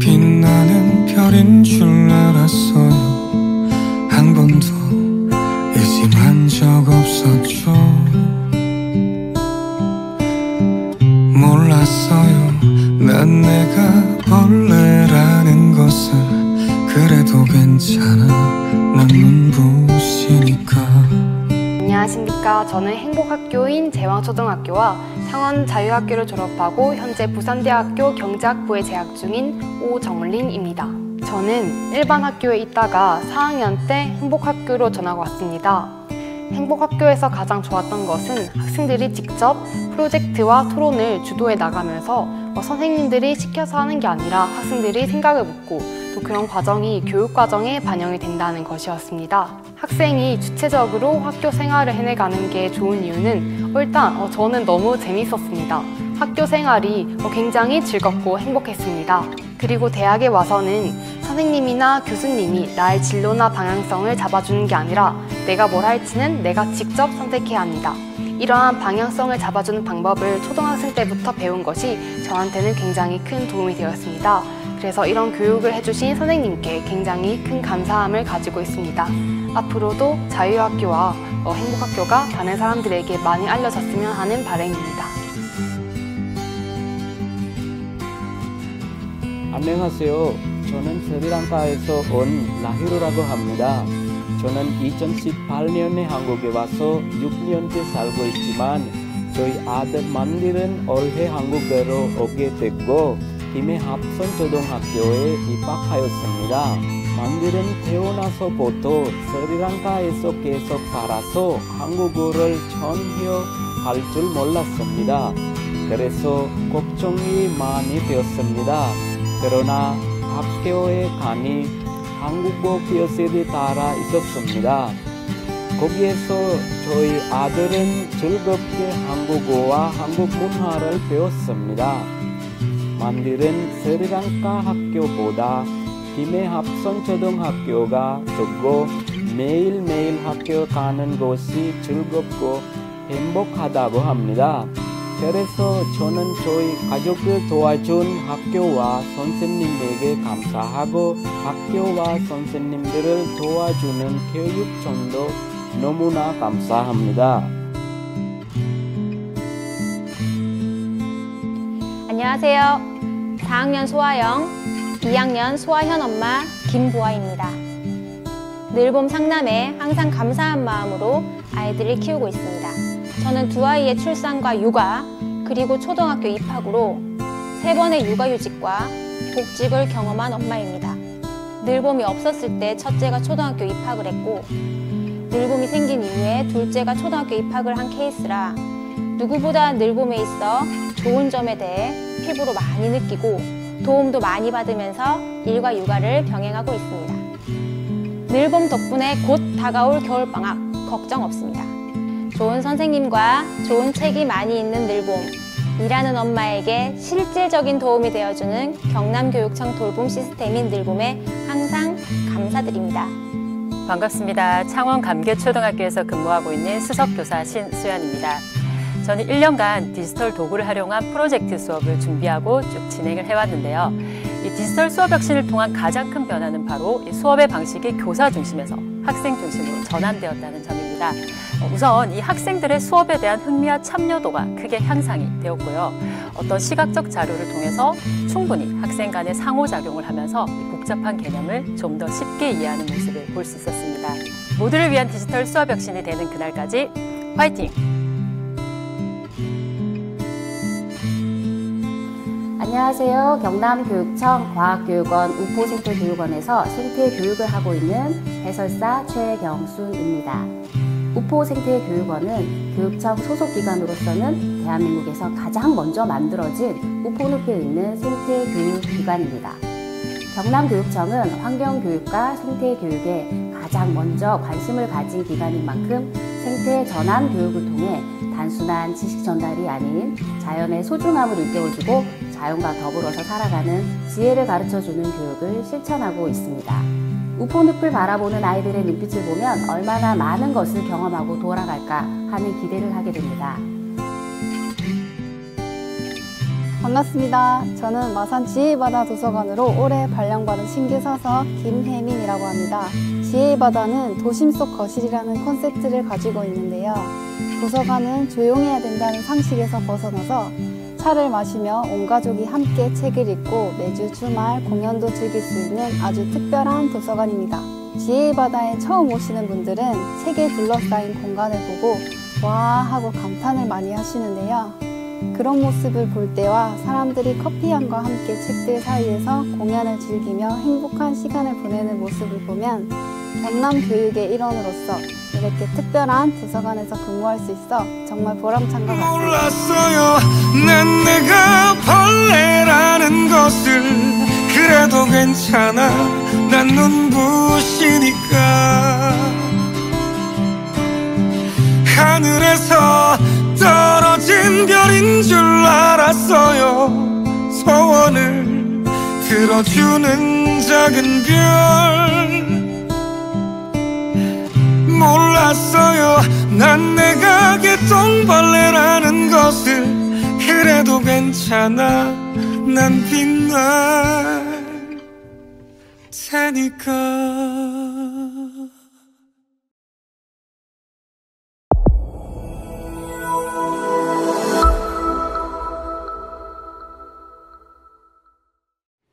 빛나는 별인 줄 알았어요. 한 번도 의심한 적 없었죠. 몰랐어요. 난 내가 벌레라는 것을. 그래도 괜찮아, 난 눈부시니까. 안녕하십니까. 저는 행복학교인 제왕초등학교와 창원자유학교를 졸업하고 현재 부산대학교 경제학부에 재학 중인 오정린입니다. 저는 일반 학교에 있다가 4학년 때 행복학교로 전학 왔습니다. 행복학교에서 가장 좋았던 것은 학생들이 직접 프로젝트와 토론을 주도해 나가면서 선생님들이 시켜서 하는 게 아니라 학생들이 생각을 묻고 또 그런 과정이 교육과정에 반영이 된다는 것이었습니다. 학생이 주체적으로 학교 생활을 해내가는 게 좋은 이유는 일단 저는 너무 재밌었습니다. 학교 생활이 굉장히 즐겁고 행복했습니다. 그리고 대학에 와서는 선생님이나 교수님이 나의 진로나 방향성을 잡아주는 게 아니라 내가 뭘 할지는 내가 직접 선택해야 합니다. 이러한 방향성을 잡아주는 방법을 초등학생 때부터 배운 것이 저한테는 굉장히 큰 도움이 되었습니다. 그래서 이런 교육을 해주신 선생님께 굉장히 큰 감사함을 가지고 있습니다. 앞으로도 자유학교와 행복학교가 다른 사람들에게 많이 알려졌으면 하는 바람입니다. 안녕하세요. 저는 스리랑카에서 온 라히루라고 합니다. 저는 2018년에 한국에 와서 6년째 살고 있지만 저희 아들 만딜은 올해 한국으로 오게 됐고 김해합선초등학교에 입학하였습니다. 만딜은 태어나서부터 스리랑카에서 계속 살아서 한국어를 전혀 할 줄 몰랐습니다. 그래서 걱정이 많이 되었습니다. 그러나 학교에 가니 한국어 교실에 따라 있었습니다. 거기에서 저희 아들은 즐겁게 한국어와 한국 문화를 배웠습니다. 만딜은 스리랑카 학교보다 김해합선초등학교가 좋고 매일매일 학교 가는 것이 즐겁고 행복하다고 합니다. 그래서 저는 저희 가족을 도와준 학교와 선생님에게 감사하고 학교와 선생님들을 도와주는 교육청도 너무나 감사합니다. 안녕하세요. 4학년 소아영, 2학년 소아현 엄마 김보아입니다. 늘봄 상남에 항상 감사한 마음으로 아이들을 키우고 있습니다. 저는 두 아이의 출산과 육아, 그리고 초등학교 입학으로 3번의 육아휴직과 복직을 경험한 엄마입니다. 늘봄이 없었을 때 첫째가 초등학교 입학을 했고 늘봄이 생긴 이후에 둘째가 초등학교 입학을 한 케이스라 누구보다 늘봄에 있어 좋은 점에 대해 피부로 많이 느끼고 도움도 많이 받으면서 일과 육아를 병행하고 있습니다. 늘봄 덕분에 곧 다가올 겨울방학 걱정 없습니다. 좋은 선생님과 좋은 책이 많이 있는 늘봄, 일하는 엄마에게 실질적인 도움이 되어주는 경남교육청 돌봄 시스템인 늘봄에 항상 감사드립니다. 반갑습니다. 창원 감교초등학교에서 근무하고 있는 수석교사 신수연입니다. 저는 1년간 디지털 도구를 활용한 프로젝트 수업을 준비하고 쭉 진행을 해왔는데요. 이 디지털 수업 혁신을 통한 가장 큰 변화는 바로 이 수업의 방식이 교사 중심에서 학생 중심으로 전환되었다는 점입니다. 우선 이 학생들의 수업에 대한 흥미와 참여도가 크게 향상이 되었고요. 어떤 시각적 자료를 통해서 충분히 학생 간의 상호작용을 하면서 복잡한 개념을 좀 더 쉽게 이해하는 모습을 볼 수 있었습니다. 모두를 위한 디지털 수업 혁신이 되는 그날까지 화이팅! 안녕하세요. 경남교육청 과학교육원 우포생태교육원에서 생태교육을 하고 있는 해설사 최경순입니다. 우포생태교육원은 교육청 소속기관으로서는 대한민국에서 가장 먼저 만들어진 우포늪에 있는 생태교육기관입니다. 경남교육청은 환경교육과 생태교육에 가장 먼저 관심을 가진 기관인 만큼 생태 전환 교육을 통해 단순한 지식 전달이 아닌 자연의 소중함을 일깨워주고 자연과 더불어서 살아가는 지혜를 가르쳐주는 교육을 실천하고 있습니다. 우포늪을 바라보는 아이들의 눈빛을 보면 얼마나 많은 것을 경험하고 돌아갈까 하는 기대를 하게 됩니다. 반갑습니다. 저는 마산 지혜의 바다 도서관으로 올해 발령받은 신규 사서 김혜민이라고 합니다. 지혜의 바다는 도심 속 거실이라는 컨셉트를 가지고 있는데요. 도서관은 조용해야 된다는 상식에서 벗어나서 차를 마시며 온 가족이 함께 책을 읽고 매주 주말 공연도 즐길 수 있는 아주 특별한 도서관입니다. 지혜의 바다에 처음 오시는 분들은 책에 둘러싸인 공간을 보고 와 하고 감탄을 많이 하시는데요. 그런 모습을 볼 때와 사람들이 커피향과 함께 책들 사이에서 공연을 즐기며 행복한 시간을 보내는 모습을 보면 경남교육의 일원으로서 이렇게 특별한 도서관에서 근무할 수 있어 정말 보람찬 것 같습니다. 몰랐어요 난 내가 벌레라는 것을. 그래도 괜찮아 난 눈부시니까. 하늘에서 떨어진 별인 줄 알았어요. 소원을 들어주는 작은 별. 몰랐어요 난 내가 개똥벌레라는 것을. 그래도 괜찮아 난 빛날 테니까.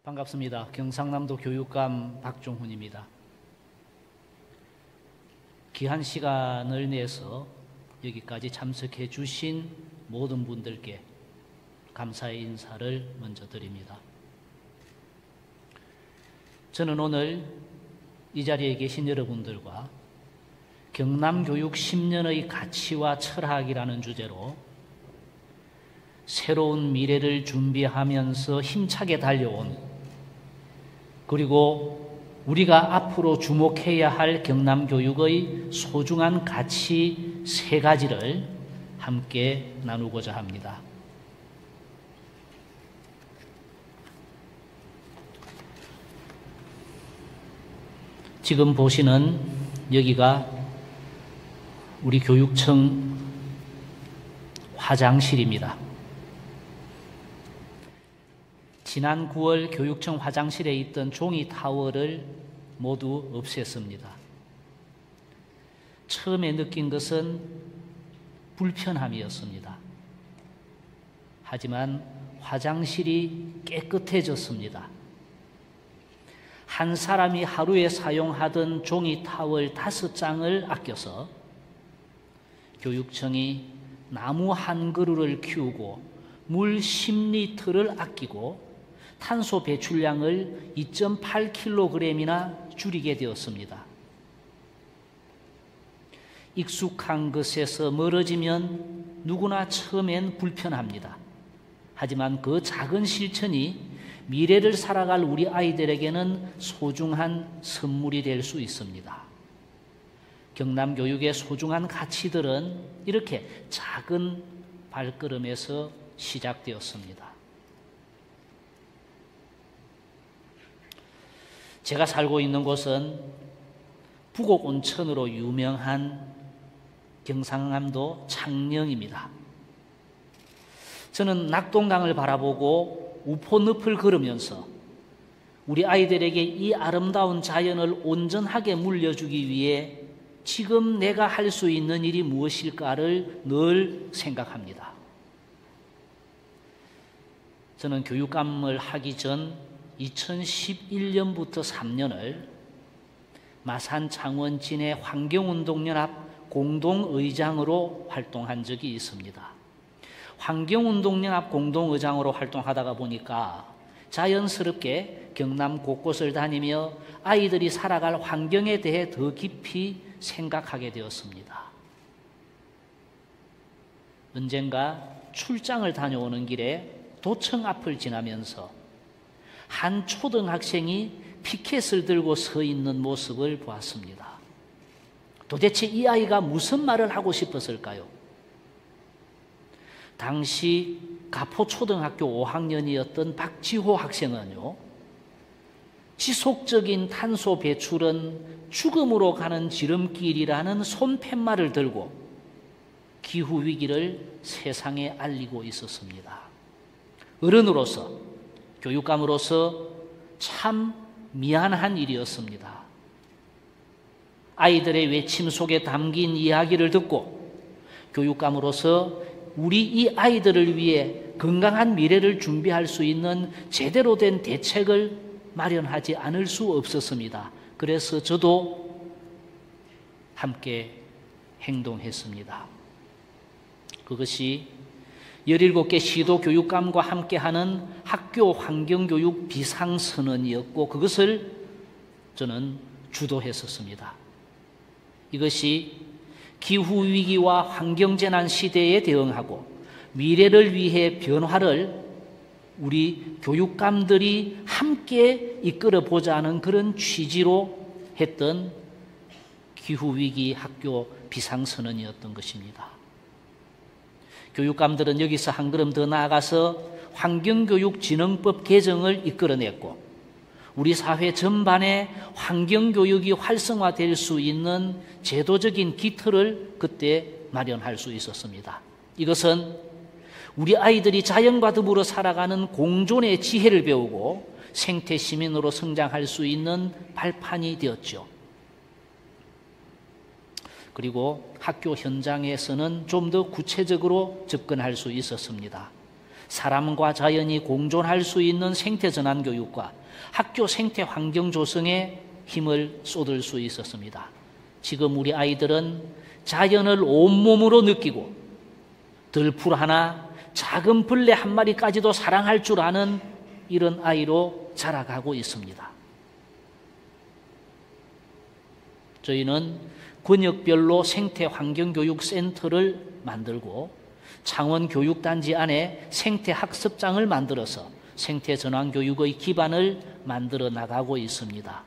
반갑습니다. 경상남도 교육감 박종훈입니다. 귀한 시간을 내서 여기까지 참석해 주신 모든 분들께 감사의 인사를 먼저 드립니다. 저는 오늘 이 자리에 계신 여러분들과 경남교육 10년의 가치와 철학이라는 주제로 새로운 미래를 준비하면서 힘차게 달려온, 그리고 우리가 앞으로 주목해야 할 경남교육의 소중한 가치 3가지를 함께 나누고자 합니다. 지금 보시는 여기가 우리 교육청 화장실입니다. 지난 9월 교육청 화장실에 있던 종이 타월을 모두 없앴습니다. 처음에 느낀 것은 불편함이었습니다. 하지만 화장실이 깨끗해졌습니다. 한 사람이 하루에 사용하던 종이 타월 5장을 아껴서 교육청이 나무 한 그루를 키우고 물 10리터를 아끼고 탄소 배출량을 2.8kg이나 줄이게 되었습니다. 익숙한 것에서 멀어지면 누구나 처음엔 불편합니다. 하지만 그 작은 실천이 미래를 살아갈 우리 아이들에게는 소중한 선물이 될 수 있습니다. 경남교육의 소중한 가치들은 이렇게 작은 발걸음에서 시작되었습니다. 제가 살고 있는 곳은 부곡온천으로 유명한 경상남도 창녕입니다. 저는 낙동강을 바라보고 우포늪을 걸으면서 우리 아이들에게 이 아름다운 자연을 온전하게 물려주기 위해 지금 내가 할 수 있는 일이 무엇일까를 늘 생각합니다. 저는 교육감을 하기 전 2011년부터 3년을 마산 창원 진해 환경운동연합 공동의장으로 활동한 적이 있습니다. 환경운동연합 공동의장으로 활동하다가 보니까 자연스럽게 경남 곳곳을 다니며 아이들이 살아갈 환경에 대해 더 깊이 생각하게 되었습니다. 언젠가 출장을 다녀오는 길에 도청 앞을 지나면서 한 초등학생이 피켓을 들고 서 있는 모습을 보았습니다. 도대체 이 아이가 무슨 말을 하고 싶었을까요? 당시 가포초등학교 5학년이었던 박지호 학생은요, 지속적인 탄소 배출은 죽음으로 가는 지름길이라는 손팻말을 들고 기후위기를 세상에 알리고 있었습니다. 어른으로서, 교육감으로서 참 미안한 일이었습니다. 아이들의 외침 속에 담긴 이야기를 듣고 교육감으로서 우리 이 아이들을 위해 건강한 미래를 준비할 수 있는 제대로 된 대책을 마련하지 않을 수 없었습니다. 그래서 저도 함께 행동했습니다. 그것이 17개 시도 교육감과 함께하는 학교 환경교육 비상선언이었고 그것을 저는 주도했었습니다. 이것이 기후위기와 환경재난 시대에 대응하고 미래를 위해 변화를 우리 교육감들이 함께 이끌어보자는 그런 취지로 했던 기후위기 학교 비상선언이었던 것입니다. 교육감들은 여기서 한 걸음 더 나아가서 환경교육진흥법 개정을 이끌어냈고 우리 사회 전반에 환경교육이 활성화될 수 있는 제도적인 기틀을 그때 마련할 수 있었습니다. 이것은 우리 아이들이 자연과 더불어 살아가는 공존의 지혜를 배우고 생태 시민으로 성장할 수 있는 발판이 되었죠. 그리고 학교 현장에서는 좀 더 구체적으로 접근할 수 있었습니다. 사람과 자연이 공존할 수 있는 생태 전환 교육과 학교 생태 환경 조성에 힘을 쏟을 수 있었습니다. 지금 우리 아이들은 자연을 온몸으로 느끼고 들풀 하나, 작은 벌레 한 마리까지도 사랑할 줄 아는 이런 아이로 자라가고 있습니다. 저희는 권역별로 생태환경교육센터를 만들고 창원교육단지 안에 생태학습장을 만들어서 생태전환교육의 기반을 만들어 나가고 있습니다.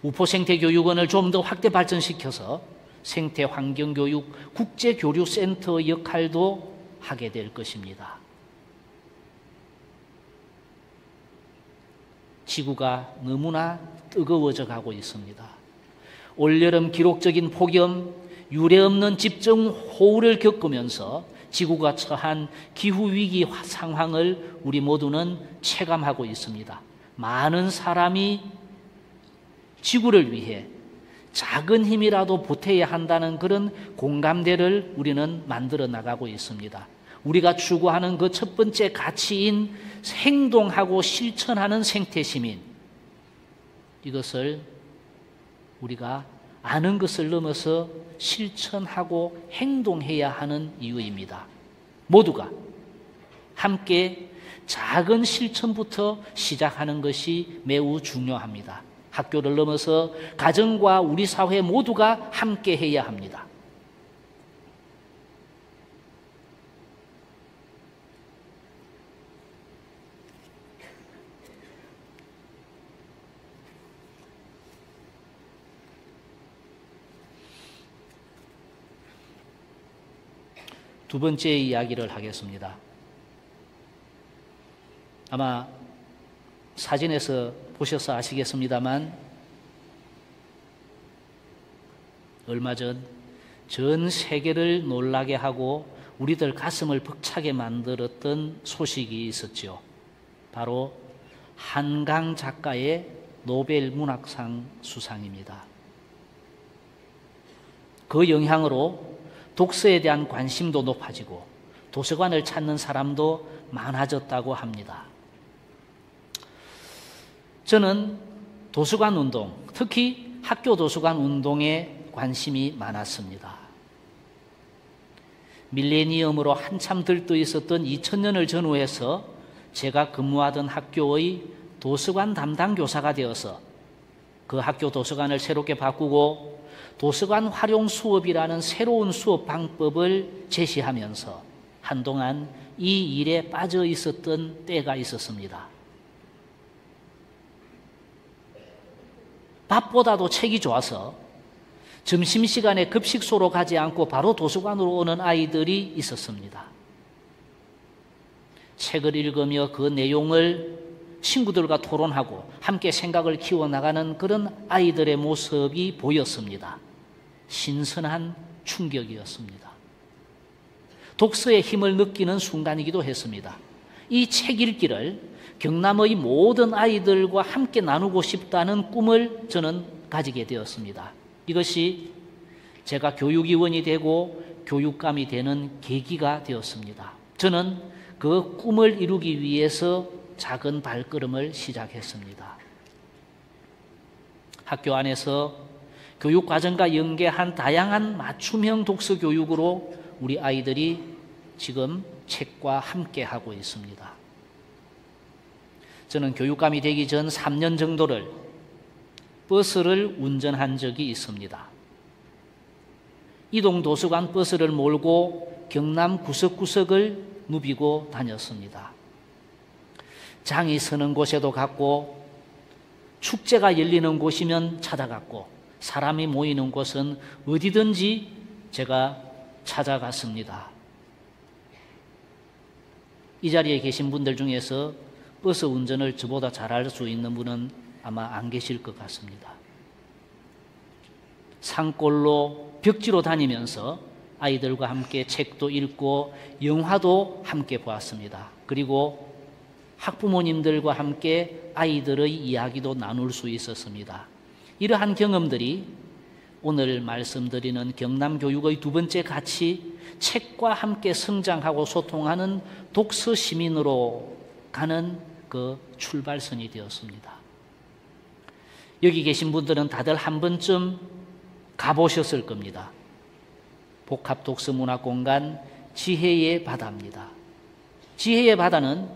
우포생태교육원을 좀 더 확대 발전시켜서 생태환경교육 국제교류센터 역할도 하게 될 것입니다. 지구가 너무나 뜨거워져 가고 있습니다. 올여름 기록적인 폭염, 유례없는 집중호우를 겪으면서 지구가 처한 기후위기 상황을 우리 모두는 체감하고 있습니다. 많은 사람이 지구를 위해 작은 힘이라도 보태야 한다는 그런 공감대를 우리는 만들어 나가고 있습니다. 우리가 추구하는 그 첫 번째 가치인 행동하고 실천하는 생태시민, 이것을 우리가 아는 것을 넘어서 실천하고 행동해야 하는 이유입니다. 모두가 함께 작은 실천부터 시작하는 것이 매우 중요합니다. 학교를 넘어서 가정과 우리 사회 모두가 함께 해야 합니다. 두 번째 이야기를 하겠습니다. 아마 사진에서 보셔서 아시겠습니다만 얼마 전 세계를 놀라게 하고 우리들 가슴을 벅차게 만들었던 소식이 있었죠. 바로 한강 작가의 노벨 문학상 수상입니다. 그 영향으로 독서에 대한 관심도 높아지고 도서관을 찾는 사람도 많아졌다고 합니다. 저는 도서관 운동, 특히 학교 도서관 운동에 관심이 많았습니다. 밀레니엄으로 한참 들떠 있었던 2000년을 전후해서 제가 근무하던 학교의 도서관 담당 교사가 되어서 그 학교 도서관을 새롭게 바꾸고 도서관 활용 수업이라는 새로운 수업 방법을 제시하면서 한동안 이 일에 빠져 있었던 때가 있었습니다. 밥보다도 책이 좋아서 점심시간에 급식소로 가지 않고 바로 도서관으로 오는 아이들이 있었습니다. 책을 읽으며 그 내용을 친구들과 토론하고 함께 생각을 키워나가는 그런 아이들의 모습이 보였습니다. 신선한 충격이었습니다. 독서의 힘을 느끼는 순간이기도 했습니다. 이 책 읽기를 경남의 모든 아이들과 함께 나누고 싶다는 꿈을 저는 가지게 되었습니다. 이것이 제가 교육위원이 되고 교육감이 되는 계기가 되었습니다. 저는 그 꿈을 이루기 위해서 작은 발걸음을 시작했습니다. 학교 안에서 교육과정과 연계한 다양한 맞춤형 독서 교육으로 우리 아이들이 지금 책과 함께 하고 있습니다. 저는 교육감이 되기 전 3년 정도를 버스를 운전한 적이 있습니다. 이동도서관 버스를 몰고 경남 구석구석을 누비고 다녔습니다. 장이 서는 곳에도 갔고 축제가 열리는 곳이면 찾아갔고 사람이 모이는 곳은 어디든지 제가 찾아갔습니다. 이 자리에 계신 분들 중에서 버스 운전을 저보다 잘할 수 있는 분은 아마 안 계실 것 같습니다. 산골로 벽지로 다니면서 아이들과 함께 책도 읽고 영화도 함께 보았습니다. 그리고 학부모님들과 함께 아이들의 이야기도 나눌 수 있었습니다. 이러한 경험들이 오늘 말씀드리는 경남교육의 두 번째 가치, 책과 함께 성장하고 소통하는 독서 시민으로 가는 그 출발선이 되었습니다. 여기 계신 분들은 다들 한 번쯤 가보셨을 겁니다. 복합독서문화공간 지혜의 바다입니다. 지혜의 바다는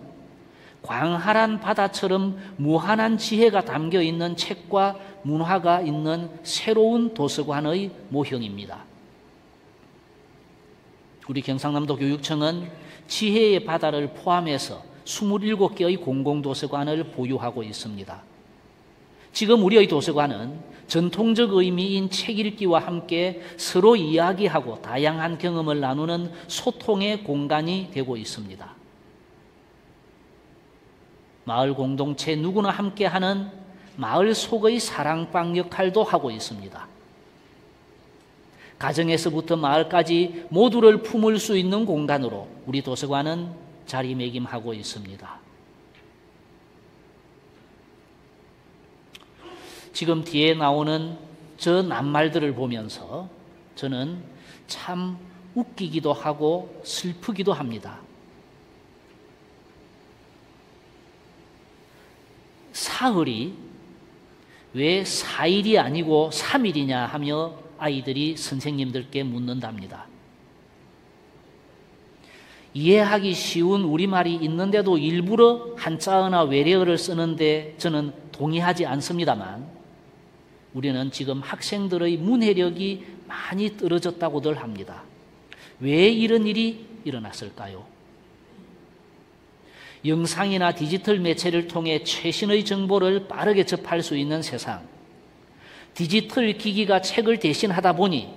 광활한 바다처럼 무한한 지혜가 담겨있는 책과 문화가 있는 새로운 도서관의 모형입니다. 우리 경상남도 교육청은 지혜의 바다를 포함해서 27개의 공공도서관을 보유하고 있습니다. 지금 우리의 도서관은 전통적 의미인 책 읽기와 함께 서로 이야기하고 다양한 경험을 나누는 소통의 공간이 되고 있습니다. 마을 공동체 누구나 함께하는 마을 속의 사랑방 역할도 하고 있습니다. 가정에서부터 마을까지 모두를 품을 수 있는 공간으로 우리 도서관은 자리매김하고 있습니다. 지금 뒤에 나오는 저 낱말들을 보면서 저는 참 웃기기도 하고 슬프기도 합니다. 사흘이 왜 4일이 아니고 3일이냐 하며 아이들이 선생님들께 묻는답니다. 이해하기 쉬운 우리말이 있는데도 일부러 한자어나 외래어를 쓰는데 저는 동의하지 않습니다만 우리는 지금 학생들의 문해력이 많이 떨어졌다고들 합니다. 왜 이런 일이 일어났을까요? 영상이나 디지털 매체를 통해 최신의 정보를 빠르게 접할 수 있는 세상, 디지털 기기가 책을 대신하다 보니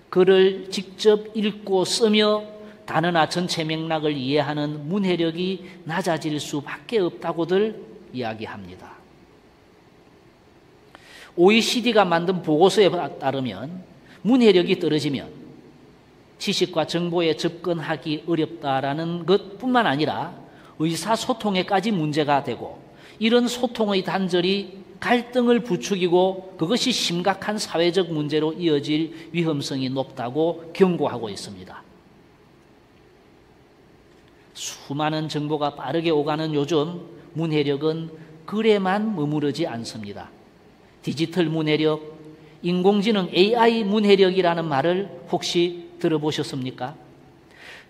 글을 직접 읽고 쓰며 단어나 전체 맥락을 이해하는 문해력이 낮아질 수밖에 없다고들 이야기합니다. OECD가 만든 보고서에 따르면 문해력이 떨어지면 지식과 정보에 접근하기 어렵다라는 것뿐만 아니라 의사소통에까지 문제가 되고 이런 소통의 단절이 갈등을 부추기고 그것이 심각한 사회적 문제로 이어질 위험성이 높다고 경고하고 있습니다. 수많은 정보가 빠르게 오가는 요즘 문해력은 글에만 머무르지 않습니다. 디지털 문해력, 인공지능 AI 문해력이라는 말을 혹시 들어보셨습니까?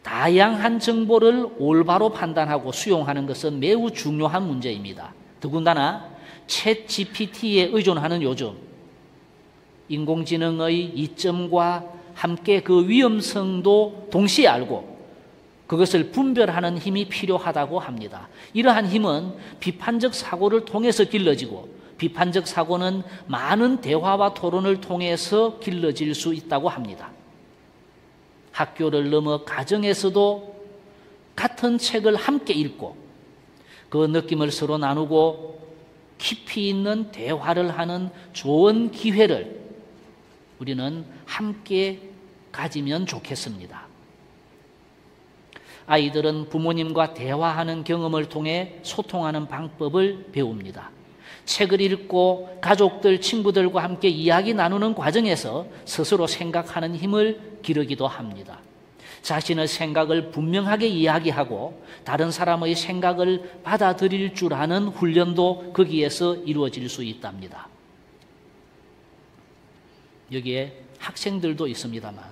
다양한 정보를 올바로 판단하고 수용하는 것은 매우 중요한 문제입니다. 더군다나 챗 GPT에 의존하는 요즘 인공지능의 이점과 함께 그 위험성도 동시에 알고 그것을 분별하는 힘이 필요하다고 합니다. 이러한 힘은 비판적 사고를 통해서 길러지고 비판적 사고는 많은 대화와 토론을 통해서 길러질 수 있다고 합니다. 학교를 넘어 가정에서도 같은 책을 함께 읽고 그 느낌을 서로 나누고 깊이 있는 대화를 하는 좋은 기회를 우리는 함께 가지면 좋겠습니다. 아이들은 부모님과 대화하는 경험을 통해 소통하는 방법을 배웁니다. 책을 읽고 가족들, 친구들과 함께 이야기 나누는 과정에서 스스로 생각하는 힘을 기르기도 합니다. 자신의 생각을 분명하게 이야기하고 다른 사람의 생각을 받아들일 줄 아는 훈련도 거기에서 이루어질 수 있답니다. 여기에 학생들도 있습니다만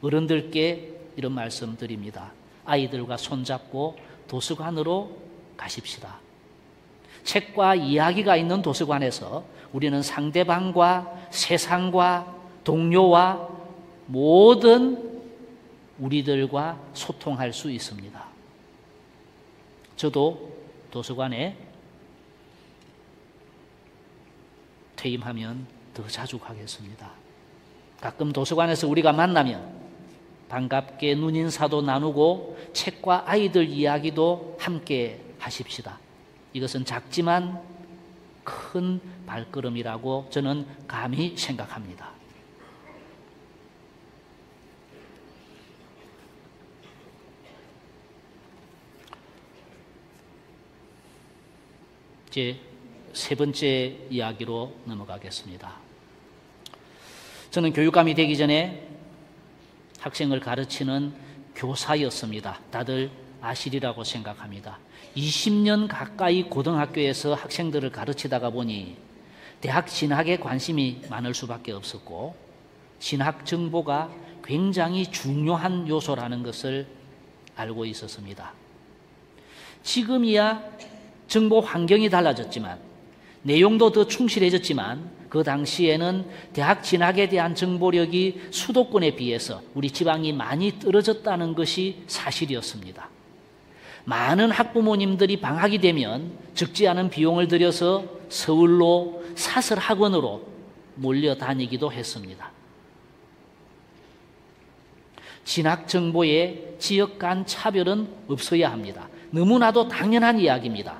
어른들께 이런 말씀 드립니다. 아이들과 손잡고 도서관으로 가십시다. 책과 이야기가 있는 도서관에서 우리는 상대방과 세상과 동료와 모든 우리들과 소통할 수 있습니다. 저도 도서관에 퇴임하면 더 자주 가겠습니다. 가끔 도서관에서 우리가 만나면 반갑게 눈인사도 나누고 책과 아이들 이야기도 함께 하십시다. 이것은 작지만 큰 발걸음이라고 저는 감히 생각합니다. 이제 세 번째 이야기로 넘어가겠습니다. 저는 교육감이 되기 전에 학생을 가르치는 교사였습니다. 다들 아시리라고 생각합니다. 20년 가까이 고등학교에서 학생들을 가르치다가 보니 대학 진학에 관심이 많을 수밖에 없었고 진학 정보가 굉장히 중요한 요소라는 것을 알고 있었습니다. 지금이야 정보 환경이 달라졌지만 내용도 더 충실해졌지만 그 당시에는 대학 진학에 대한 정보력이 수도권에 비해서 우리 지방이 많이 떨어졌다는 것이 사실이었습니다. 많은 학부모님들이 방학이 되면 적지 않은 비용을 들여서 서울로 사설 학원으로 몰려다니기도 했습니다. 진학 정보에 지역 간 차별은 없어야 합니다. 너무나도 당연한 이야기입니다.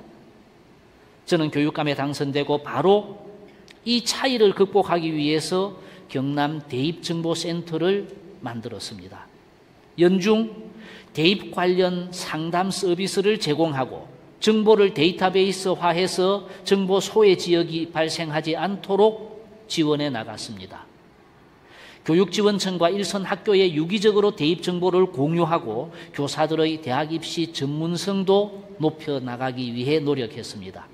저는 교육감에 당선되고 바로 이 차이를 극복하기 위해서 경남 대입정보센터를 만들었습니다. 연중 대입 관련 상담 서비스를 제공하고 정보를 데이터베이스화해서 정보 소외 지역이 발생하지 않도록 지원해 나갔습니다. 교육지원청과 일선 학교에 유기적으로 대입 정보를 공유하고 교사들의 대학 입시 전문성도 높여나가기 위해 노력했습니다.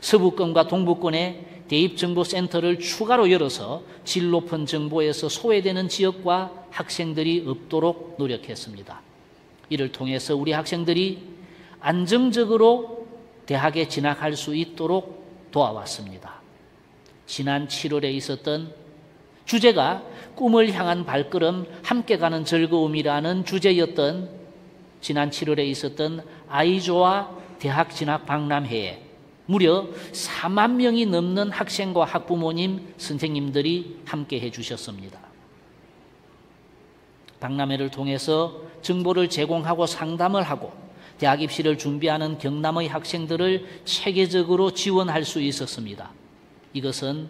서부권과 동부권에 대입정보센터를 추가로 열어서 질 높은 정보에서 소외되는 지역과 학생들이 없도록 노력했습니다. 이를 통해서 우리 학생들이 안정적으로 대학에 진학할 수 있도록 도와왔습니다. 지난 7월에 있었던 주제가 꿈을 향한 발걸음, 함께 가는 즐거움이라는 주제였던 지난 7월에 있었던 아이조아 대학 진학 박람회에 무려 4만 명이 넘는 학생과 학부모님, 선생님들이 함께 해주셨습니다. 박람회를 통해서 정보를 제공하고 상담을 하고 대학 입시를 준비하는 경남의 학생들을 체계적으로 지원할 수 있었습니다. 이것은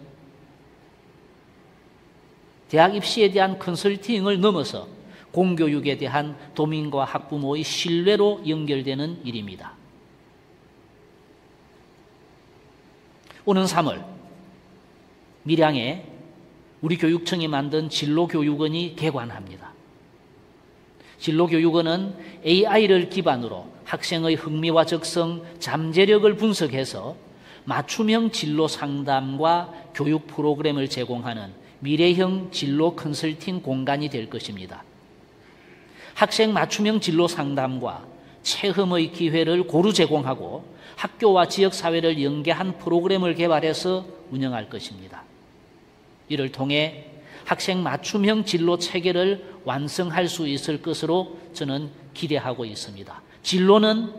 대학 입시에 대한 컨설팅을 넘어서 공교육에 대한 도민과 학부모의 신뢰로 연결되는 일입니다. 오는 3월 밀양에 우리 교육청이 만든 진로교육원이 개관합니다. 진로교육원은 AI를 기반으로 학생의 흥미와 적성, 잠재력을 분석해서 맞춤형 진로 상담과 교육 프로그램을 제공하는 미래형 진로 컨설팅 공간이 될 것입니다. 학생 맞춤형 진로 상담과 체험의 기회를 고루 제공하고 학교와 지역사회를 연계한 프로그램을 개발해서 운영할 것입니다. 이를 통해 학생 맞춤형 진로 체계를 완성할 수 있을 것으로 저는 기대하고 있습니다. 진로는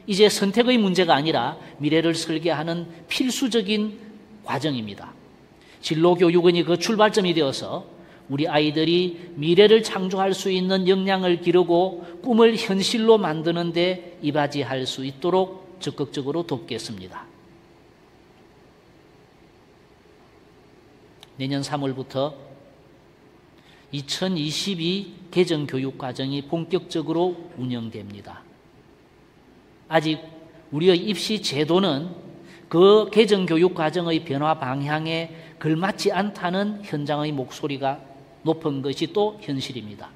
이제 선택의 문제가 아니라 미래를 설계하는 필수적인 과정입니다. 진로교육원이 그 출발점이 되어서 우리 아이들이 미래를 창조할 수 있는 역량을 기르고 꿈을 현실로 만드는 데 이바지할 수 있도록 적극적으로 돕겠습니다. 내년 3월부터 2022 개정교육과정이 본격적으로 운영됩니다. 아직 우리의 입시 제도는 그 개정교육과정의 변화 방향에 걸맞지 않다는 현장의 목소리가 높은 것이 또 현실입니다.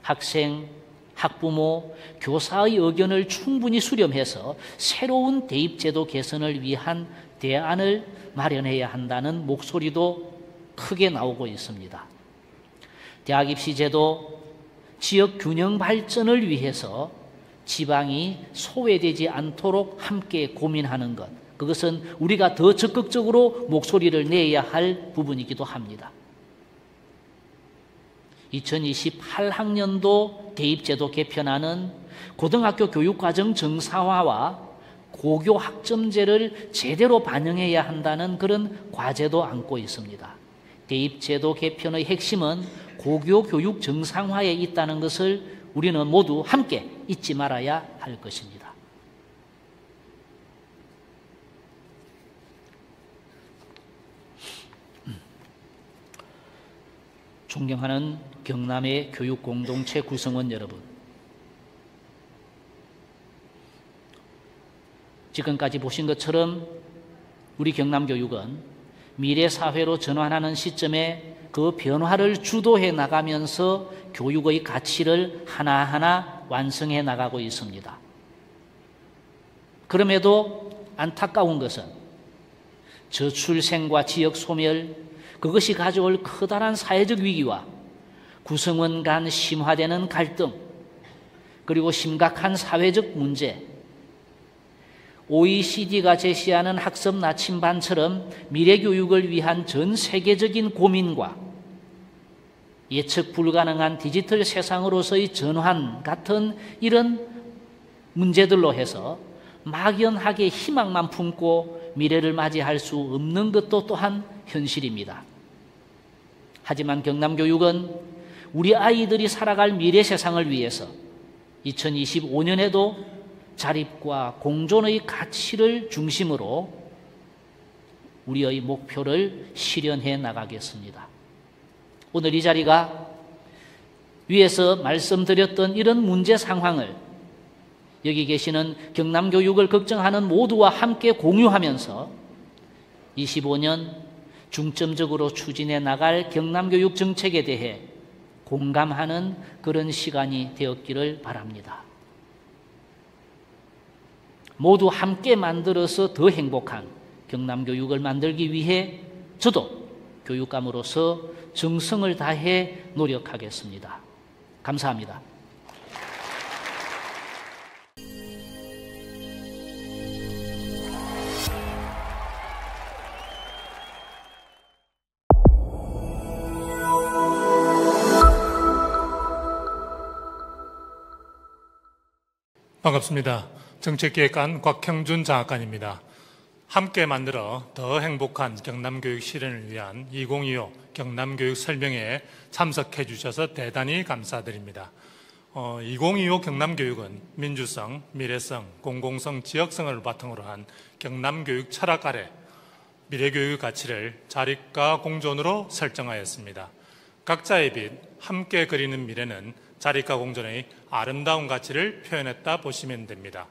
학생, 학부모, 교사의 의견을 충분히 수렴해서 새로운 대입제도 개선을 위한 대안을 마련해야 한다는 목소리도 크게 나오고 있습니다. 대학 입시제도 지역 균형 발전을 위해서 지방이 소외되지 않도록 함께 고민하는 것, 그것은 우리가 더 적극적으로 목소리를 내야 할 부분이기도 합니다. 2028학년도 대입제도 개편안은 고등학교 교육과정 정상화와 고교 학점제를 제대로 반영해야 한다는 그런 과제도 안고 있습니다. 대입제도 개편의 핵심은 고교 교육 정상화에 있다는 것을 우리는 모두 함께 잊지 말아야 할 것입니다. 존경하는 경남의 교육 공동체 구성원 여러분, 지금까지 보신 것처럼 우리 경남교육은 미래 사회로 전환하는 시점에 그 변화를 주도해 나가면서 교육의 가치를 하나하나 완성해 나가고 있습니다. 그럼에도 안타까운 것은 저출생과 지역 소멸, 그것이 가져올 커다란 사회적 위기와 구성원 간 심화되는 갈등, 그리고 심각한 사회적 문제, OECD가 제시하는 학습 나침반처럼 미래교육을 위한 전 세계적인 고민과 예측 불가능한 디지털 세상으로서의 전환 같은 이런 문제들로 해서 막연하게 희망만 품고 미래를 맞이할 수 없는 것도 또한 현실입니다. 하지만 경남교육은 우리 아이들이 살아갈 미래 세상을 위해서 2025년에도 자립과 공존의 가치를 중심으로 우리의 목표를 실현해 나가겠습니다. 오늘 이 자리가 위에서 말씀드렸던 이런 문제 상황을 여기 계시는 경남교육을 걱정하는 모두와 함께 공유하면서 25년 중점적으로 추진해 나갈 경남교육 정책에 대해 공감하는 그런 시간이 되었기를 바랍니다. 모두 함께 만들어서 더 행복한 경남교육을 만들기 위해 저도 교육감으로서 정성을 다해 노력하겠습니다. 감사합니다. 반갑습니다. 정책기획관 곽형준 장학관입니다. 함께 만들어 더 행복한 경남교육 실현을 위한 2025 경남교육 설명회에 참석해 주셔서 대단히 감사드립니다. 2025 경남교육은 민주성, 미래성, 공공성, 지역성을 바탕으로 한 경남교육 철학 아래 미래교육의 가치를 자립과 공존으로 설정하였습니다. 각자의 빛, 함께 그리는 미래는 자립과 공존의 아름다운 가치를 표현했다 보시면 됩니다.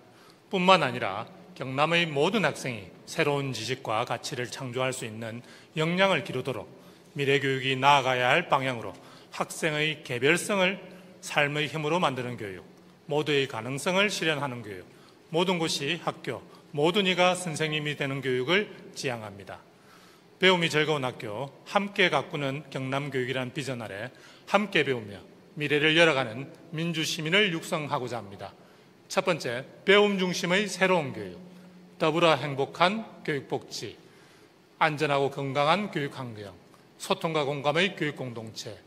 뿐만 아니라 경남의 모든 학생이 새로운 지식과 가치를 창조할 수 있는 역량을 기르도록 미래교육이 나아가야 할 방향으로 학생의 개별성을 삶의 힘으로 만드는 교육, 모두의 가능성을 실현하는 교육, 모든 곳이 학교, 모든 이가 선생님이 되는 교육을 지향합니다. 배움이 즐거운 학교, 함께 가꾸는 경남교육이라는 비전 아래 함께 배우며 미래를 열어가는 민주시민을 육성하고자 합니다. 첫 번째, 배움 중심의 새로운 교육, 더불어 행복한 교육복지, 안전하고 건강한 교육환경, 소통과 공감의 교육공동체,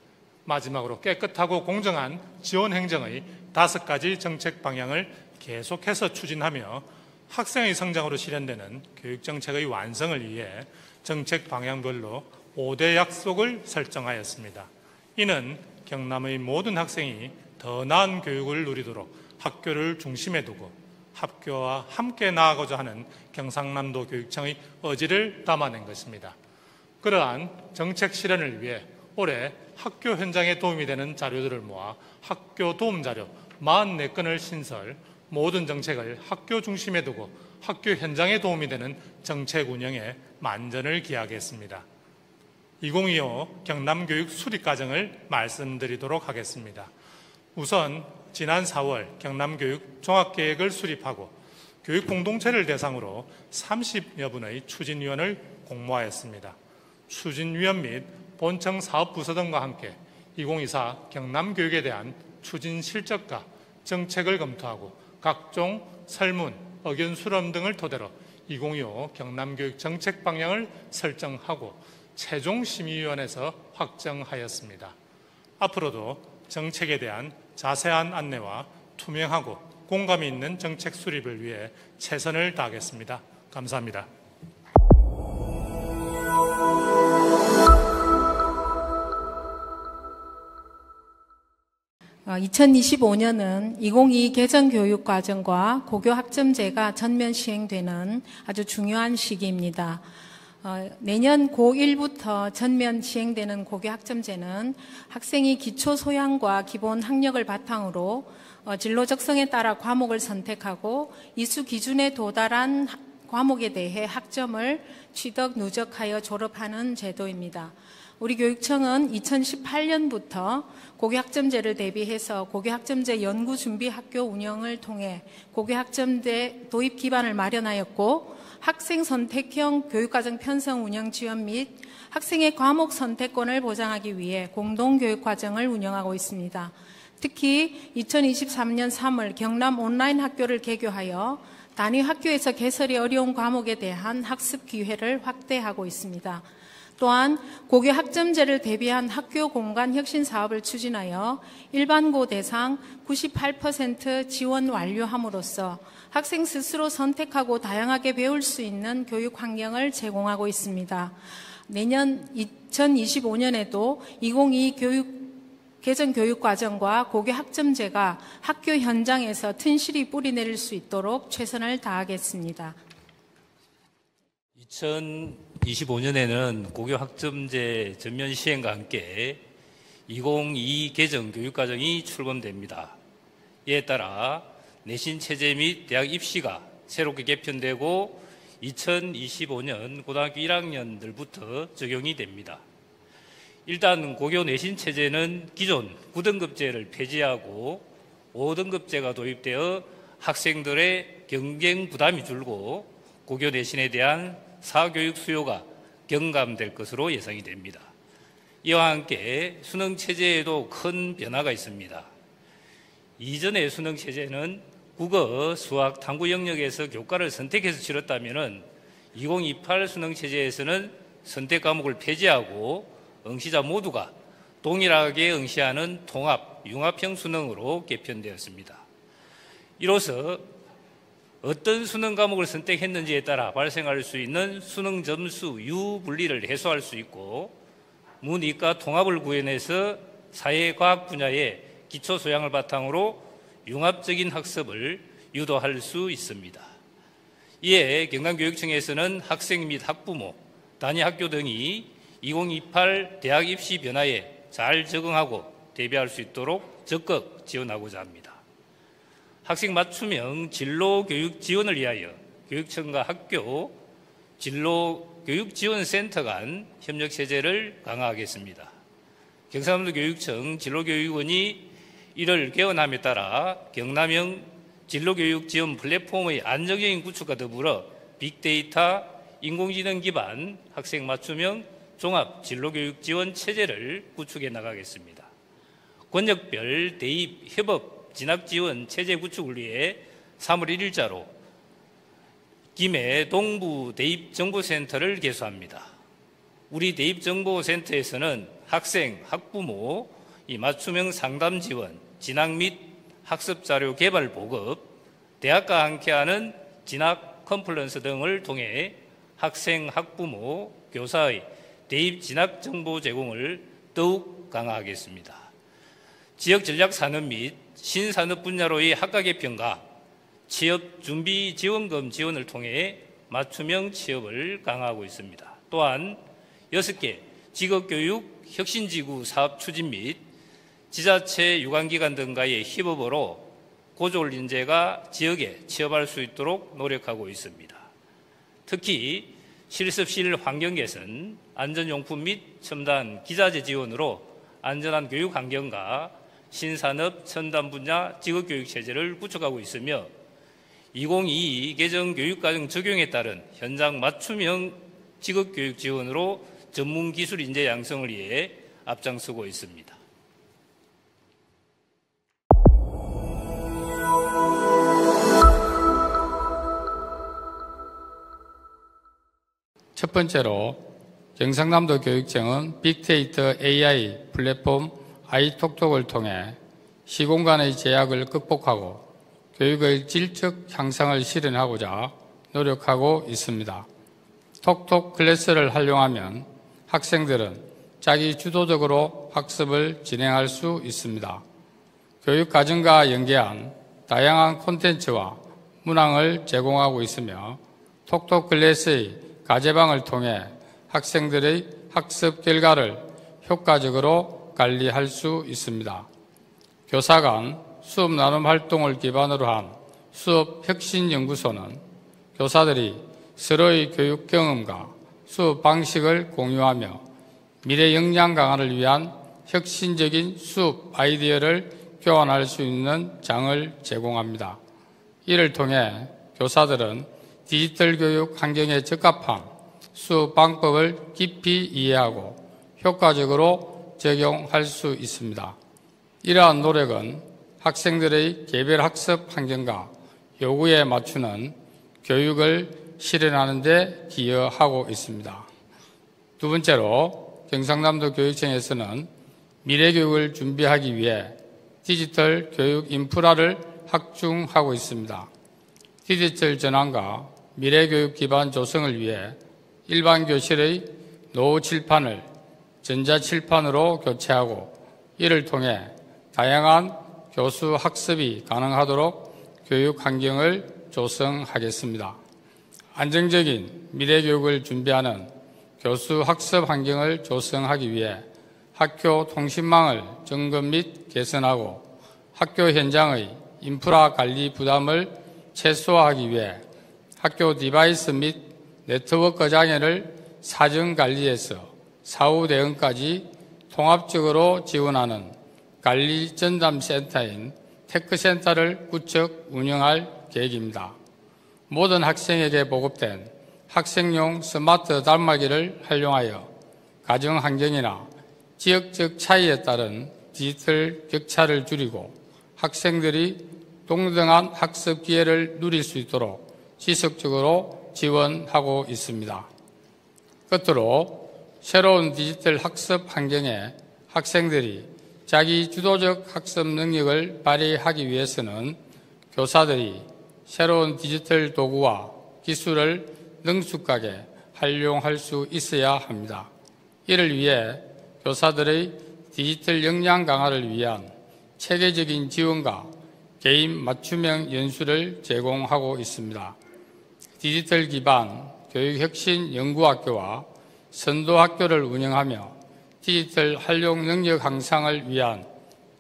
마지막으로 깨끗하고 공정한 지원행정의 5가지 정책 방향을 계속해서 추진하며 학생의 성장으로 실현되는 교육정책의 완성을 위해 정책 방향별로 5대 약속을 설정하였습니다. 이는 경남의 모든 학생이 더 나은 교육을 누리도록 학교를 중심에 두고 학교와 함께 나아가고자 하는 경상남도 교육청의 의지를 담아낸 것입니다. 그러한 정책 실현을 위해 올해 학교 현장에 도움이 되는 자료들을 모아 학교 도움 자료 44건을 신설, 모든 정책을 학교 중심에 두고 학교 현장에 도움이 되는 정책 운영에 만전을 기하겠습니다. 2025 경남교육 수립과정을 말씀드리도록 하겠습니다. 우선 지난 4월 경남교육 종합계획을 수립하고 교육 공동체를 대상으로 30여 분의 추진위원을 공모하였습니다. 추진위원 및 본청 사업부서 등과 함께 2024 경남교육에 대한 추진 실적과 정책을 검토하고 각종 설문, 의견 수렴 등을 토대로 2025 경남교육 정책 방향을 설정하고 최종 심의위원회에서 확정하였습니다. 앞으로도 정책에 대한 자세한 안내와 투명하고 공감이 있는 정책 수립을 위해 최선을 다하겠습니다. 감사합니다. 2025년은 2022 개정교육과정과 고교학점제가 전면 시행되는 아주 중요한 시기입니다. 내년 고1부터 전면 시행되는 고교학점제는 학생이 기초 소양과 기본 학력을 바탕으로 진로 적성에 따라 과목을 선택하고 이수 기준에 도달한 과목에 대해 학점을 취득 누적하여 졸업하는 제도입니다. 우리 교육청은 2018년부터 고교학점제를 대비해서 고교학점제 연구준비학교 운영을 통해 고교학점제 도입 기반을 마련하였고 학생 선택형 교육과정 편성 운영 지원 및 학생의 과목 선택권을 보장하기 위해 공동교육과정을 운영하고 있습니다. 특히 2023년 3월 경남 온라인 학교를 개교하여 단위 학교에서 개설이 어려운 과목에 대한 학습 기회를 확대하고 있습니다. 또한 고교 학점제를 대비한 학교 공간 혁신 사업을 추진하여 일반고 대상 98% 지원 완료함으로써 학생 스스로 선택하고 다양하게 배울 수 있는 교육 환경을 제공하고 있습니다. 내년 2025년에도 2022 개정 교육과정과 고교 학점제가 학교 현장에서 튼실히 뿌리내릴 수 있도록 최선을 다하겠습니다. 2025년에는 고교 학점제 전면 시행과 함께 2022 개정 교육과정이 출범됩니다. 이에 따라 내신 체제 및 대학 입시가 새롭게 개편되고 2025년 고등학교 1학년들부터 적용이 됩니다. 일단 고교 내신 체제는 기존 9등급제를 폐지하고 5등급제가 도입되어 학생들의 경쟁 부담이 줄고 고교 내신에 대한 사교육 수요가 경감될 것으로 예상이 됩니다. 이와 함께 수능 체제에도 큰 변화가 있습니다. 이전의 수능 체제는 국어, 수학, 탐구 영역에서 교과를 선택해서 치렀다면 2028 수능 체제에서는 선택 과목을 폐지하고 응시자 모두가 동일하게 응시하는 통합, 융합형 수능으로 개편되었습니다. 이로써 어떤 수능 과목을 선택했는지에 따라 발생할 수 있는 수능 점수 유분리를 해소할 수 있고 문이과 통합을 구현해서 사회과학 분야의 기초 소양을 바탕으로 융합적인 학습을 유도할 수 있습니다. 이에 경남교육청에서는 학생 및 학부모, 단위 학교 등이 2028 대학 입시 변화에 잘 적응하고 대비할 수 있도록 적극 지원하고자 합니다. 학생 맞춤형 진로 교육 지원을 위하여 교육청과 학교 진로 교육 지원센터 간 협력 체제를 강화하겠습니다. 경상남도 교육청 진로교육원이 이를 개원함에 따라 경남형 진로교육 지원 플랫폼의 안정적인 구축과 더불어 빅데이터, 인공지능 기반 학생 맞춤형 종합 진로교육 지원 체제를 구축해 나가겠습니다. 권역별 대입, 협업, 진학 지원 체제 구축을 위해 3월 1일자로 김해 동부 대입정보센터를 개소합니다. 우리 대입정보센터에서는 학생, 학부모, 이 맞춤형 상담 지원, 진학 및 학습자료 개발 보급, 대학과 함께하는 진학 컨퍼런스 등을 통해 학생, 학부모, 교사의 대입 진학 정보 제공을 더욱 강화하겠습니다. 지역 전략 산업 및 신산업 분야로의 학과 개편과 취업 준비 지원금 지원을 통해 맞춤형 취업을 강화하고 있습니다. 또한 6개 직업교육 혁신지구 사업 추진 및 지자체 유관기관 등과의 협업으로 고졸 인재가 지역에 취업할 수 있도록 노력하고 있습니다. 특히 실습실 환경 개선, 안전용품 및 첨단 기자재 지원으로 안전한 교육 환경과 신산업 첨단 분야 직업교육 체제를 구축하고 있으며 2022 개정 교육과정 적용에 따른 현장 맞춤형 직업교육 지원으로 전문 기술 인재 양성을 위해 앞장서고 있습니다. 첫 번째로 경상남도 교육청은 빅데이터 AI 플랫폼 아이톡톡을 통해 시공간의 제약을 극복하고 교육의 질적 향상을 실현하고자 노력하고 있습니다. 톡톡 클래스를 활용하면 학생들은 자기 주도적으로 학습을 진행할 수 있습니다. 교육과정과 연계한 다양한 콘텐츠와 문항을 제공하고 있으며 톡톡 클래스의 과제방을 통해 학생들의 학습 결과를 효과적으로 관리할 수 있습니다. 교사 간 수업 나눔 활동을 기반으로 한 수업 혁신 연구소는 교사들이 서로의 교육 경험과 수업 방식을 공유하며 미래 역량 강화를 위한 혁신적인 수업 아이디어를 교환할 수 있는 장을 제공합니다. 이를 통해 교사들은 디지털 교육 환경에 적합한 수업 방법을 깊이 이해하고 효과적으로 적용할 수 있습니다. 이러한 노력은 학생들의 개별 학습 환경과 요구에 맞추는 교육을 실현하는 데 기여하고 있습니다. 두 번째로 경상남도 교육청에서는 미래교육을 준비하기 위해 디지털 교육 인프라를 확충하고 있습니다. 디지털 전환과 미래교육 기반 조성을 위해 일반 교실의 노후 칠판을 전자칠판으로 교체하고 이를 통해 다양한 교수 학습이 가능하도록 교육 환경을 조성하겠습니다. 안정적인 미래교육을 준비하는 교수 학습 환경을 조성하기 위해 학교 통신망을 점검 및 개선하고 학교 현장의 인프라 관리 부담을 최소화하기 위해 학교 디바이스 및 네트워크 장애를 사전 관리에서 사후 대응까지 통합적으로 지원하는 관리 전담센터인 테크센터를 구축 운영할 계획입니다. 모든 학생에게 보급된 학생용 스마트 단말기를 활용하여 가정 환경이나 지역적 차이에 따른 디지털 격차를 줄이고 학생들이 동등한 학습 기회를 누릴 수 있도록 지속적으로 지원하고 있습니다. 끝으로 새로운 디지털 학습 환경에 학생들이 자기 주도적 학습 능력을 발휘하기 위해서는 교사들이 새로운 디지털 도구와 기술을 능숙하게 활용할 수 있어야 합니다. 이를 위해 교사들의 디지털 역량 강화를 위한 체계적인 지원과 개인 맞춤형 연수를 제공하고 있습니다. 디지털 기반 교육혁신 연구학교와 선도학교를 운영하며 디지털 활용 능력 향상을 위한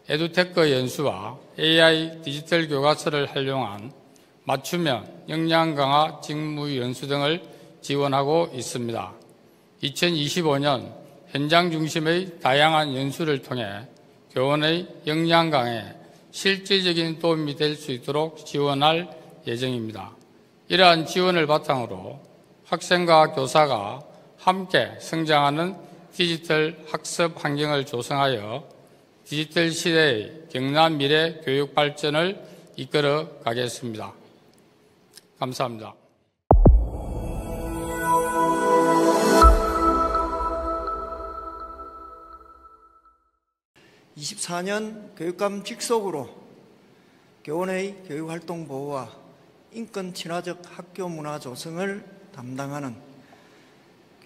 에듀테크 연수와 AI 디지털 교과서를 활용한 맞춤형 역량 강화 직무 연수 등을 지원하고 있습니다. 2025년 현장 중심의 다양한 연수를 통해 교원의 역량 강화에 실질적인 도움이 될 수 있도록 지원할 예정입니다. 이러한 지원을 바탕으로 학생과 교사가 함께 성장하는 디지털 학습 환경을 조성하여 디지털 시대의 경남 미래 교육 발전을 이끌어 가겠습니다. 감사합니다. 24년 교육감 직속으로 교원의 교육활동 보호와 인권 친화적 학교 문화 조성을 담당하는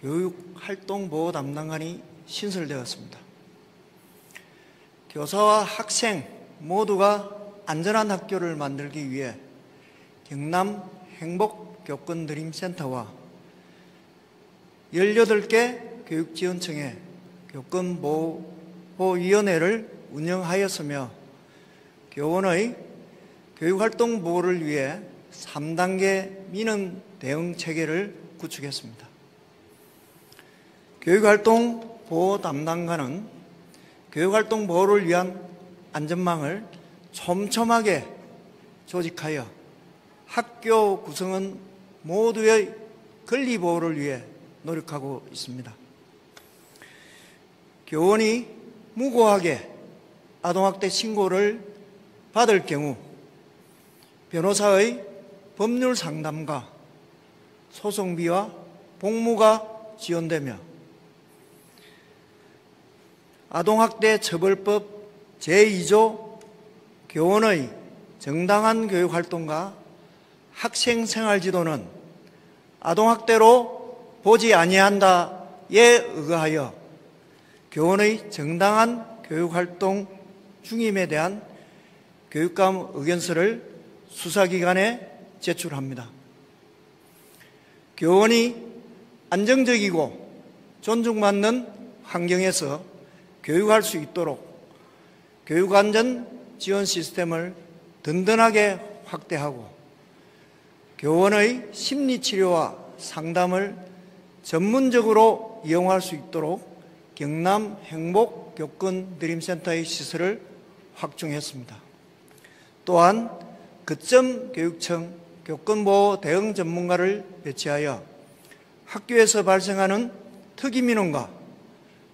교육활동 보호 담당관이 신설되었습니다. 교사와 학생 모두가 안전한 학교를 만들기 위해 경남 행복교권 드림센터와 18개 교육지원청의 교권보호위원회를 운영하였으며 교원의 교육활동 보호를 위해 3단계 민원 대응 체계를 구축했습니다. 교육활동 보호 담당관은 교육활동 보호를 위한 안전망을 촘촘하게 조직하여 학교 구성원 모두의 권리 보호를 위해 노력하고 있습니다. 교원이 무고하게 아동학대 신고를 받을 경우 변호사의 법률 상담과 소송비와 복무가 지원되며 아동학대 처벌법 제2조 교원의 정당한 교육활동과 학생생활지도는 아동학대로 보지 아니한다에 의거하여 교원의 정당한 교육활동 중임에 대한 교육감 의견서를 수사기관에 제출합니다. 교원이 안정적이고 존중받는 환경에서 교육할 수 있도록 교육안전 지원 시스템을 든든하게 확대하고 교원의 심리치료와 상담을 전문적으로 이용할 수 있도록 경남 행복교권드림센터의 시설을 확충했습니다. 또한 거점 교육청 교권보호 대응 전문가를 배치하여 학교에서 발생하는 특이민원과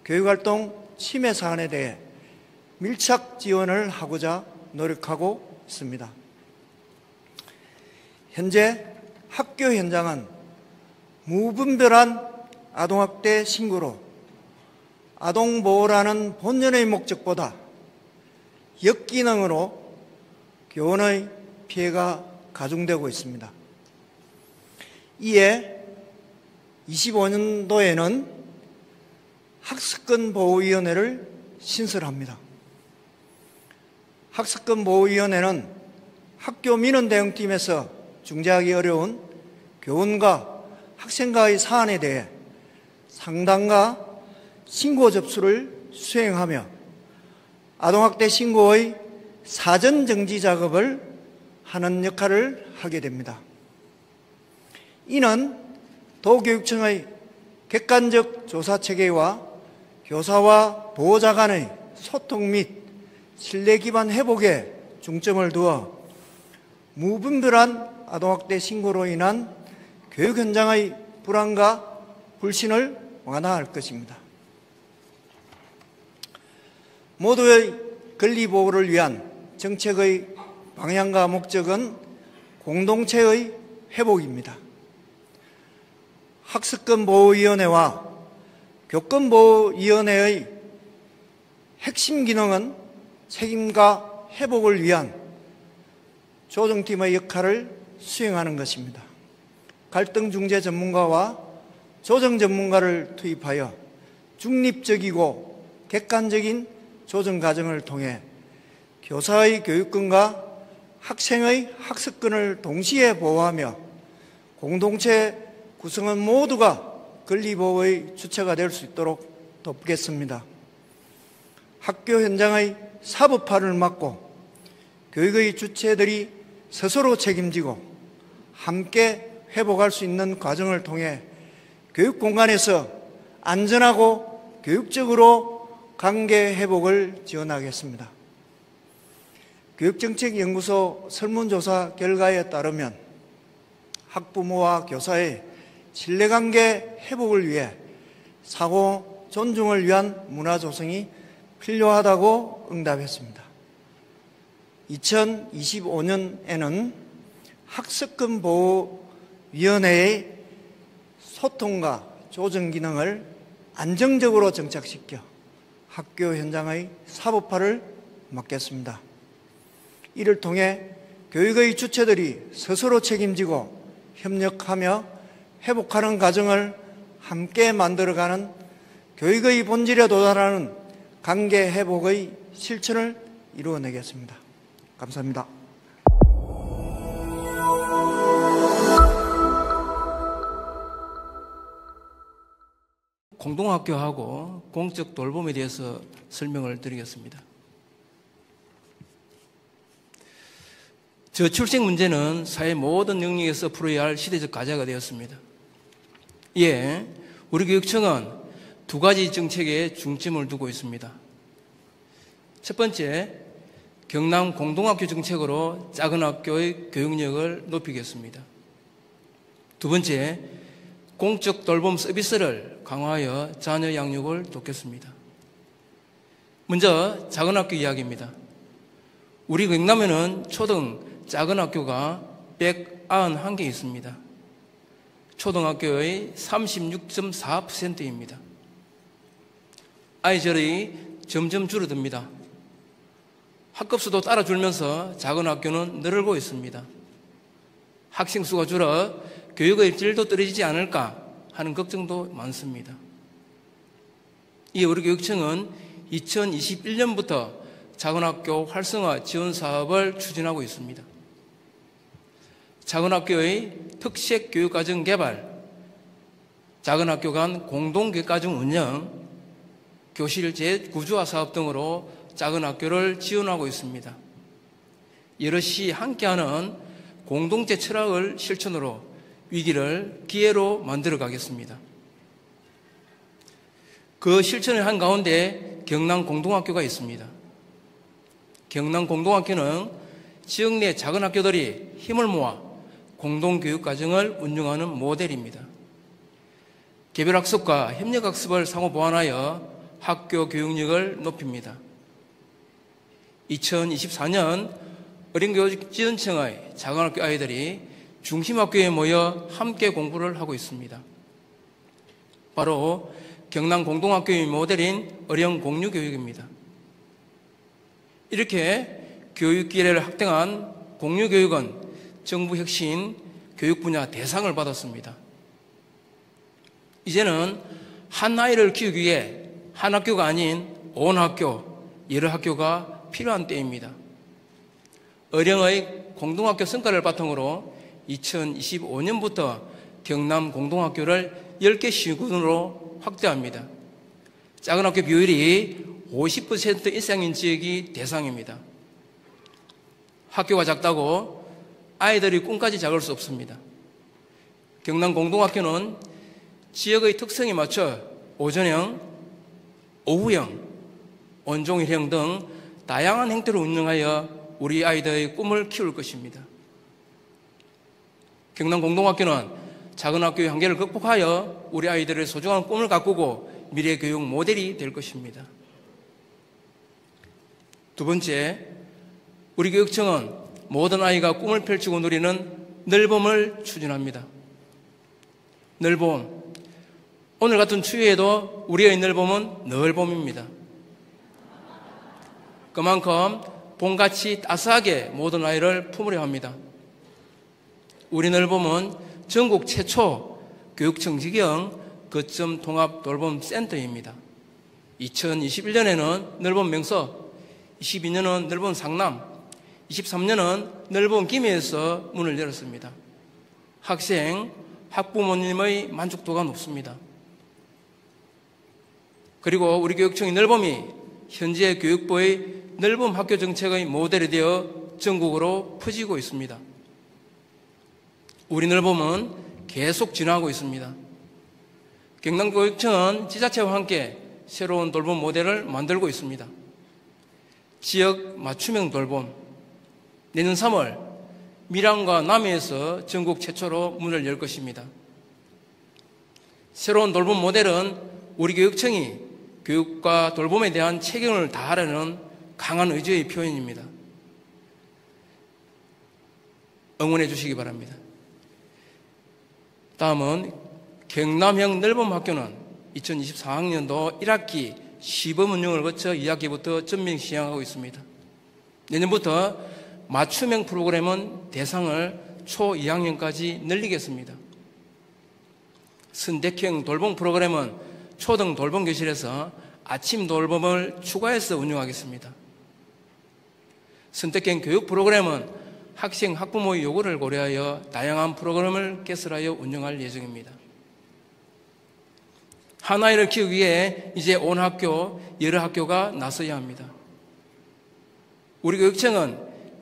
교육활동 침해 사안에 대해 밀착 지원을 하고자 노력하고 있습니다. 현재 학교 현장은 무분별한 아동학대 신고로 아동보호라는 본연의 목적보다 역기능으로 교원의 피해가 가중되고 있습니다. 이에 25년도에는 학습권보호위원회를 신설합니다. 학습권보호위원회는 학교 민원대응팀에서 중재하기 어려운 교원과 학생과의 사안에 대해 상담과 신고 접수를 수행하며 아동학대 신고의 사전 정지 작업을 하는 역할을 하게 됩니다. 이는 도교육청의 객관적 조사 체계와 교사와 보호자 간의 소통 및 신뢰 기반 회복에 중점을 두어 무분별한 아동학대 신고로 인한 교육 현장의 불안과 불신을 완화할 것입니다. 모두의 권리 보호를 위한 정책의 방향과 목적은 공동체의 회복입니다. 학습권보호위원회와 교권보호위원회의 핵심 기능은 책임과 회복을 위한 조정팀의 역할을 수행하는 것입니다. 갈등 중재 전문가와 조정 전문가를 투입하여 중립적이고 객관적인 조정 과정을 통해 교사의 교육권과 학생의 학습권을 동시에 보호하며 공동체 구성원 모두가 권리보호의 주체가 될 수 있도록 돕겠습니다. 학교 현장의 사법화를 막고 교육의 주체들이 스스로 책임지고 함께 회복할 수 있는 과정을 통해 교육 공간에서 안전하고 교육적으로 관계 회복을 지원하겠습니다. 교육정책연구소 설문조사 결과에 따르면 학부모와 교사의 신뢰관계 회복을 위해 사고 존중을 위한 문화 조성이 필요하다고 응답했습니다. 2025년에는 학습권보호위원회의 소통과 조정 기능을 안정적으로 정착시켜 학교 현장의 사법화를 막겠습니다. 이를 통해 교육의 주체들이 스스로 책임지고 협력하며 회복하는 과정을 함께 만들어가는 교육의 본질에 도달하는 관계 회복의 실천을 이루어내겠습니다. 감사합니다. 공동학교하고 공적 돌봄에 대해서 설명을 드리겠습니다. 저출생 문제는 사회 모든 영역에서 풀어야 할 시대적 과제가 되었습니다. 이에 우리 교육청은 두 가지 정책에 중점을 두고 있습니다. 첫 번째, 경남 공동학교 정책으로 작은 학교의 교육력을 높이겠습니다. 두 번째, 공적 돌봄 서비스를 강화하여 자녀 양육을 돕겠습니다. 먼저 작은 학교 이야기입니다. 우리 경남에는 초등 작은 학교가 191개 있습니다. 초등학교의 36.4%입니다. 아이들이 점점 줄어듭니다. 학급수도 따라 줄면서 작은 학교는 늘고 있습니다. 학생 수가 줄어 교육의 질도 떨어지지 않을까 하는 걱정도 많습니다. 이에 우리 교육청은 2021년부터 작은 학교 활성화 지원 사업을 추진하고 있습니다. 작은 학교의 특색 교육과정 개발, 작은 학교 간 공동교육과정 운영, 교실 재구조화 사업 등으로 작은 학교를 지원하고 있습니다. 여럿이 함께하는 공동체 철학을 실천으로 위기를 기회로 만들어 가겠습니다. 그 실천을 한 가운데 경남 공동학교가 있습니다. 경남 공동학교는 지역 내 작은 학교들이 힘을 모아 공동교육과정을 운영하는 모델입니다. 개별학습과 협력학습을 상호 보완하여 학교 교육력을 높입니다. 2024년 어린교육지원청의 작은 학교 아이들이 중심학교에 모여 함께 공부를 하고 있습니다. 바로 경남 공동학교의 모델인 어린공유교육입니다. 이렇게 교육 기회를 확대한 공유교육은 정부 혁신 교육 분야 대상을 받았습니다. 이제는 한 아이를 키우기 위해 한 학교가 아닌 온 학교, 여러 학교가 필요한 때입니다. 어령의 공동학교 성과를 바탕으로 2025년부터 경남 공동학교를 10개 시군으로 확대합니다. 작은 학교 비율이 50% 이상인 지역이 대상입니다. 학교가 작다고 아이들이 꿈까지 작을 수 없습니다. 경남 공동학교는 지역의 특성에 맞춰 오전형, 오후형, 온종일형 등 다양한 형태로 운영하여 우리 아이들의 꿈을 키울 것입니다. 경남 공동학교는 작은 학교의 한계를 극복하여 우리 아이들의 소중한 꿈을 가꾸고 미래 교육 모델이 될 것입니다. 두 번째, 우리 교육청은 모든 아이가 꿈을 펼치고 누리는 늘봄을 추진합니다. 늘봄. 오늘 같은 추위에도 우리의 늘봄은 늘 봄입니다. 그만큼 봄같이 따스하게 모든 아이를 품으려 합니다. 우리 늘봄은 전국 최초 교육청 직영 거점 통합 돌봄 센터입니다. 2021년에는 늘봄 명서, 22년은 늘봄 상남, 23년은 늘봄 김해에서 문을 열었습니다. 학생, 학부모님의 만족도가 높습니다. 그리고 우리 교육청의 늘봄이 현재 교육부의 늘봄 학교 정책의 모델이 되어 전국으로 퍼지고 있습니다. 우리 늘봄은 계속 진화하고 있습니다. 경남교육청은 지자체와 함께 새로운 돌봄 모델을 만들고 있습니다. 지역 맞춤형 돌봄, 내년 3월 밀양과 남해에서 전국 최초로 문을 열 것입니다. 새로운 돌봄 모델은 우리 교육청이 교육과 돌봄에 대한 책임을 다하려는 강한 의지의 표현입니다. 응원해 주시기 바랍니다. 다음은 경남형 늘봄학교는 2024학년도 1학기 시범 운영을 거쳐 2학기부터 전면 시행하고 있습니다. 내년부터 맞춤형 프로그램은 대상을 초 2학년까지 늘리겠습니다. 선택형 돌봄 프로그램은 초등 돌봄 교실에서 아침 돌봄을 추가해서 운영하겠습니다. 선택형 교육 프로그램은 학생, 학부모의 요구를 고려하여 다양한 프로그램을 개설하여 운영할 예정입니다. 한 아이를 키우기 위해 이제 온 학교, 여러 학교가 나서야 합니다. 우리 교육청은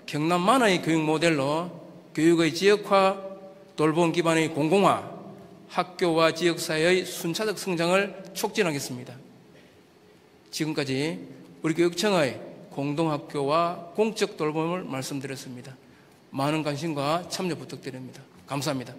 경남만의 교육 모델로 교육의 지역화, 돌봄 기반의 공공화, 학교와 지역사회의 순차적 성장을 촉진하겠습니다. 지금까지 우리 교육청의 공동학교와 공적 돌봄을 말씀드렸습니다. 많은 관심과 참여 부탁드립니다. 감사합니다.